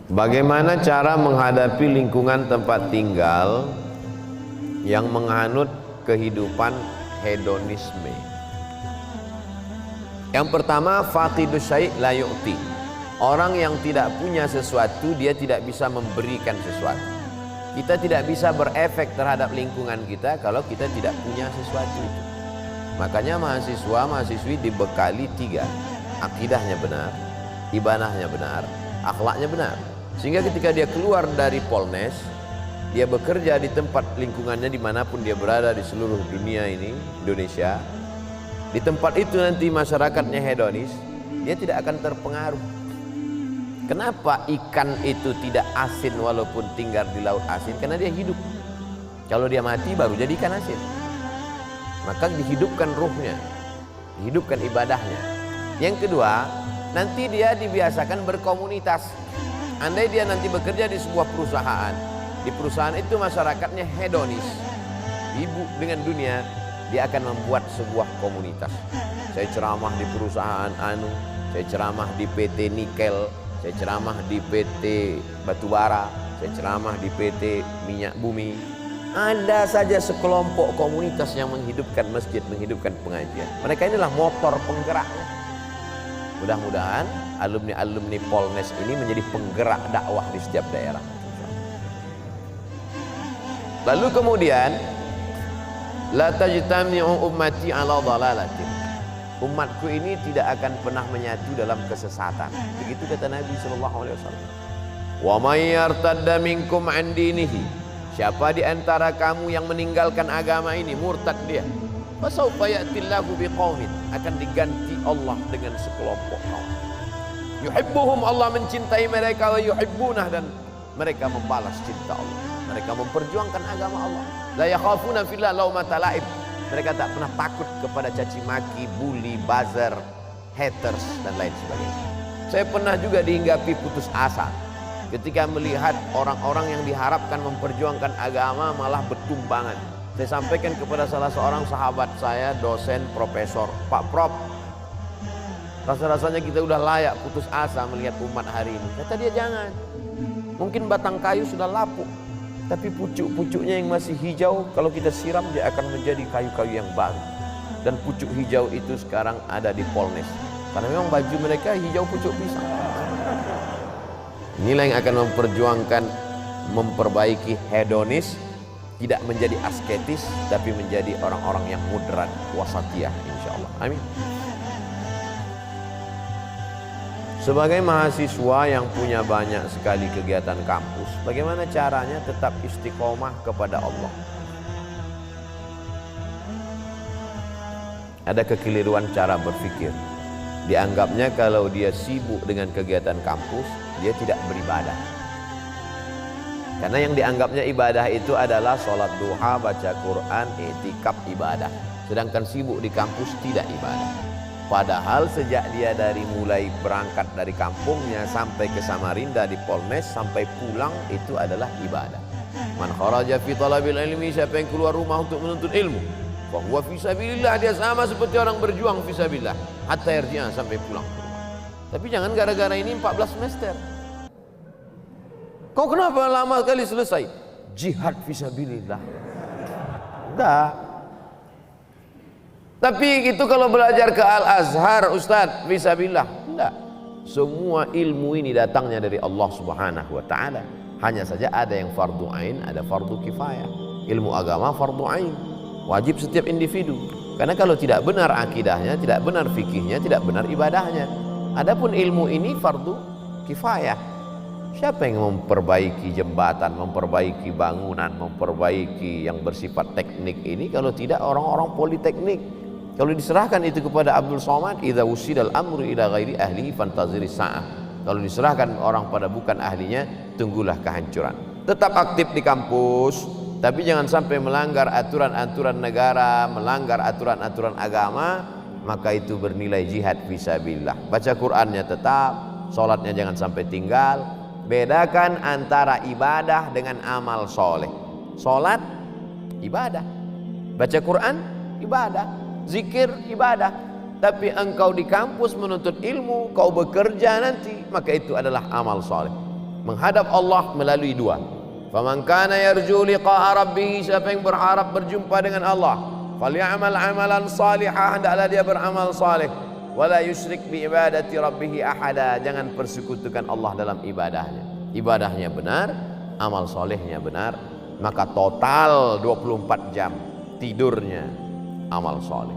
Bagaimana cara menghadapi lingkungan tempat tinggal yang menganut kehidupan hedonisme? Yang pertama, faqidus syai' la yu'ti. Orang yang tidak punya sesuatu, dia tidak bisa memberikan sesuatu. Kita tidak bisa berefek terhadap lingkungan kita kalau kita tidak punya sesuatu itu. Makanya mahasiswa, mahasiswi dibekali 3. Akidahnya benar, ibadahnya benar, akhlaknya benar. Sehingga ketika dia keluar dari Polnes, dia bekerja di tempat lingkungannya dimanapun dia berada di seluruh dunia ini, Indonesia. Di tempat itu nanti masyarakatnya hedonis, dia tidak akan terpengaruh. Kenapa ikan itu tidak asin walaupun tinggal di laut asin? Karena dia hidup. Kalau dia mati baru jadi ikan asin. Maka dihidupkan ruhnya, dihidupkan ibadahnya. Yang kedua, nanti dia dibiasakan berkomunitas. Andai dia nanti bekerja di sebuah perusahaan, di perusahaan itu masyarakatnya hedonis, sibuk dengan dunia, dia akan membuat sebuah komunitas. Saya ceramah di perusahaan anu, saya ceramah di PT Nikel, saya ceramah di PT Batubara, saya ceramah di PT Minyak Bumi. Ada saja sekelompok komunitas yang menghidupkan masjid, menghidupkan pengajian. Mereka inilah motor penggeraknya. Mudah-mudahan alumni-alumni Polnes ini menjadi penggerak dakwah di setiap daerah. Lalu kemudian, la tajtami'u ummati 'ala dhalalatin. Umatku ini tidak akan pernah menyatu dalam kesesatan. Begitu kata Nabi sallallahu alaihi wasallam. Wa may yartadda minkum 'an dinihi. Siapa di antara kamu yang meninggalkan agama ini, murtad dia, fasawfa ya'tillahu biqaumin, akan diganti Allah dengan sekelompok kaum. Yuhibbuhum, Allah mencintai mereka, wa yuhibbunah, dan mereka membalas cinta Allah. Mereka memperjuangkan agama Allah. La yakhafuna fillah laumata laib. Mereka tak pernah takut kepada caci maki, bully, buzzer, haters dan lain sebagainya. Saya pernah juga dihinggapi putus asa ketika melihat orang-orang yang diharapkan memperjuangkan agama malah bertumbangan. Saya sampaikan kepada salah seorang sahabat saya, dosen, profesor, Pak Prof, rasa-rasanya kita udah layak putus asa melihat umat hari ini. Kata dia, jangan. Mungkin batang kayu sudah lapuk, tapi pucuk-pucuknya yang masih hijau, kalau kita siram dia akan menjadi kayu-kayu yang baru. Dan pucuk hijau itu sekarang ada di Polnes, karena memang baju mereka hijau pucuk pisang. Inilah yang akan memperjuangkan, memperbaiki hedonis, tidak menjadi asketis, tapi menjadi orang-orang yang moderat, wasatiyah, insyaallah. Amin. Sebagai mahasiswa yang punya banyak sekali kegiatan kampus, bagaimana caranya tetap istiqomah kepada Allah? Ada kekeliruan cara berpikir. Dianggapnya kalau dia sibuk dengan kegiatan kampus, dia tidak beribadah. Karena yang dianggapnya ibadah itu adalah sholat duha, baca Quran, i'tikaf, ibadah. Sedangkan sibuk di kampus tidak ibadah. Padahal sejak dia dari mulai berangkat dari kampungnya sampai ke Samarinda di Polnes sampai pulang itu adalah ibadah. Man kharaja fi talabil ilmi, siapa yang keluar rumah untuk menuntut ilmu, fa huwa fi sabilillah, dia sama seperti orang berjuang fi sabilillah hatta yarji'a, sampai pulang ke rumah. Tapi jangan gara-gara ini 14 semester. Kau kenapa lama kali selesai? Jihad fisabilillah. Enggak. Tapi itu kalau belajar ke Al-Azhar, Ustadz, fisabilillah. Enggak. Semua ilmu ini datangnya dari Allah Subhanahu wa taala. Hanya saja ada yang fardu ain, ada fardu kifayah. Ilmu agama fardu ain, wajib setiap individu. Karena kalau tidak benar akidahnya, tidak benar fikihnya, tidak benar ibadahnya. Adapun ilmu ini fardu kifayah. Siapa yang memperbaiki jembatan, memperbaiki bangunan, memperbaiki yang bersifat teknik ini kalau tidak orang-orang politeknik? Kalau diserahkan itu kepada Abdul Somad, idza wusidal amru ila ghairi ahlihi fantaziri sa'ah. Kalau diserahkan orang pada bukan ahlinya, tunggulah kehancuran. Tetap aktif di kampus, tapi jangan sampai melanggar aturan-aturan negara, melanggar aturan-aturan agama, maka itu bernilai jihad fisabilillah. Baca Qur'annya tetap, sholatnya jangan sampai tinggal. Bedakan antara ibadah dengan amal soleh. Sholat, ibadah. Baca Quran, ibadah. Zikir, ibadah. Tapi engkau di kampus menuntut ilmu, kau bekerja nanti, maka itu adalah amal soleh. menghadap Allah melalui dua. Faman kana yarju liqa'a rabbih, siapa yang berharap berjumpa dengan Allah, falyamal amalan salihah, hendaklah dia beramal saleh, wala yusyrik bi ibadati rabbih ahada, jangan persekutukan Allah dalam ibadahnya. Ibadahnya benar, amal solehnya benar, maka total 24 jam tidurnya amal soleh.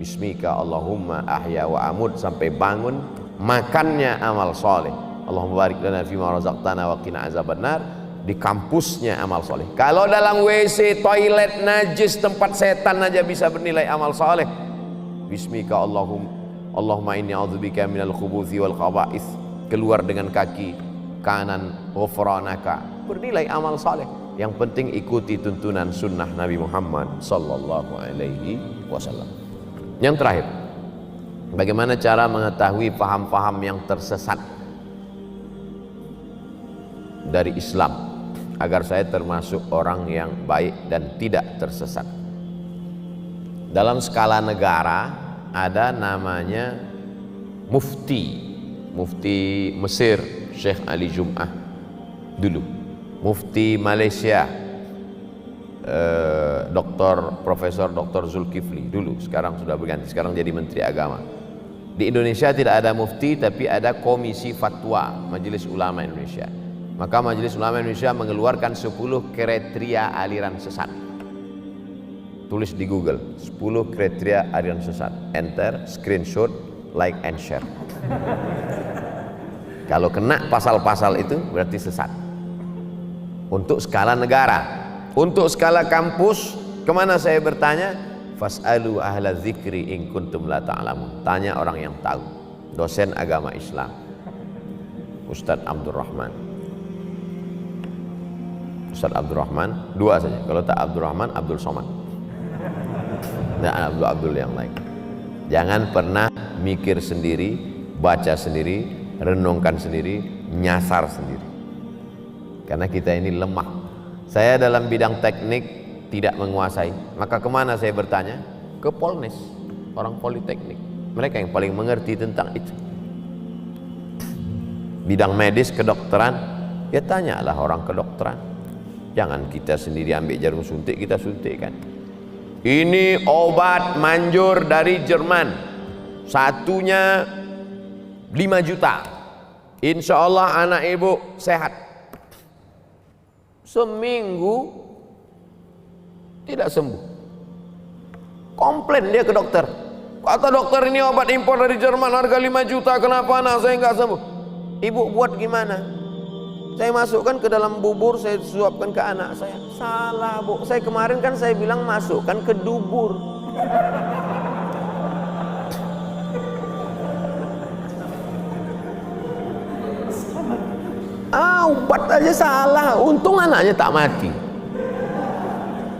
Bismika Allahumma ahya wa amut, sampai bangun makannya amal soleh. Allahumma barik lana fima razaqtana wa qina azabannar. Di kampusnya amal soleh. Kalau dalam WC, toilet najis, tempat setan aja bisa bernilai amal soleh. Bismika Allahumma inni a'udzubika minal khubuthi wal khaba'ith, keluar dengan kaki kanan, ghufranaka, bernilai amal soleh. Yang penting ikuti tuntunan sunnah Nabi Muhammad sallallahu alaihi wasallam. Yang terakhir, bagaimana cara mengetahui paham-paham yang tersesat dari Islam agar saya termasuk orang yang baik dan tidak tersesat? Dalam skala negara ada namanya mufti Mesir Syekh Ali Jum'ah dulu, mufti Malaysia Profesor Dr. Zulkifli dulu, sekarang sudah berganti, sekarang jadi Menteri Agama. Di Indonesia tidak ada mufti, tapi ada Komisi Fatwa Majelis Ulama Indonesia. Maka Majelis Ulama Indonesia mengeluarkan 10 kriteria aliran sesat. Tulis di Google 10 kriteria aliran sesat, enter, screenshot, like and share. Kalau kena pasal-pasal itu berarti sesat. Untuk skala negara. Untuk skala kampus, kemana saya bertanya? Fas'alu ahla dzikri in kuntum la ta'lamun. Tanya orang yang tahu. Dosen agama Islam Ustadz Abdurrahman. Ustadz Abdurrahman, dua saja. Kalau tak Abdurrahman, Abdul Somad. Dan Abdul yang lain. Jangan pernah mikir sendiri, baca sendiri, renungkan sendiri, nyasar sendiri. Karena kita ini lemah. Saya dalam bidang teknik tidak menguasai. Maka kemana saya bertanya? Ke Polnes, orang politeknik. Mereka yang paling mengerti tentang itu. Bidang medis, kedokteran, ya tanyalah orang kedokteran. Jangan kita sendiri ambil jarum suntik, kita suntikkan. Ini obat manjur dari Jerman, satunya 5 juta. Insya Allah anak ibu sehat. Seminggu tidak sembuh. Komplain dia ke dokter. Kata dokter, ini obat impor dari Jerman harga 5 juta, kenapa anak saya nggak sembuh? Ibu buat gimana? Saya masukkan ke dalam bubur, saya suapkan ke anak saya. Salah bu, saya kemarin kan saya bilang masukkan ke dubur. Obat aja salah, untung anaknya tak mati.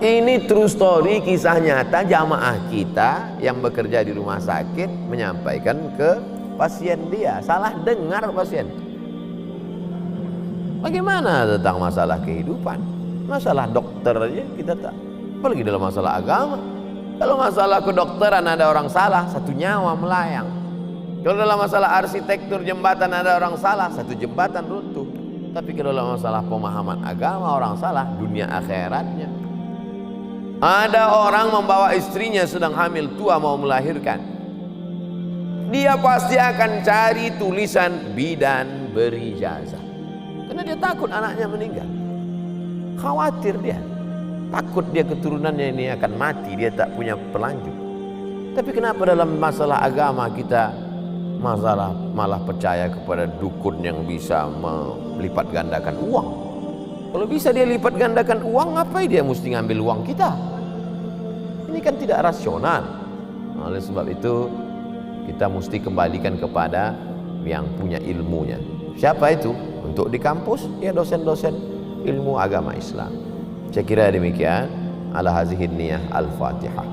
Ini true story, kisah nyata jamaah kita yang bekerja di rumah sakit menyampaikan ke pasien dia. Salah dengar pasien. Bagaimana tentang masalah kehidupan? Masalah dokter aja kita tak, apalagi dalam masalah agama. Kalau masalah kedokteran ada orang salah, satu nyawa melayang. Kalau dalam masalah arsitektur jembatan ada orang salah, satu jembatan runtuh. Tapi kalau dalam masalah pemahaman agama orang salah, dunia akhiratnya. Ada orang membawa istrinya sedang hamil tua mau melahirkan. Dia pasti akan cari tulisan bidan berijazah. Karena dia takut anaknya meninggal. Khawatir dia. Takut dia keturunannya ini akan mati, dia tak punya pelanjut. Tapi kenapa dalam masalah agama kita malah percaya kepada dukun yang bisa melipat gandakan uang? Kalau bisa dia lipat gandakan uang, ngapain dia mesti ngambil uang kita? Ini kan tidak rasional. Oleh sebab itu kita mesti kembalikan kepada yang punya ilmunya. Siapa itu? Untuk di kampus, ya dosen-dosen ilmu agama Islam. Saya kira demikian. Ala hazihin niyah al-Fatihah.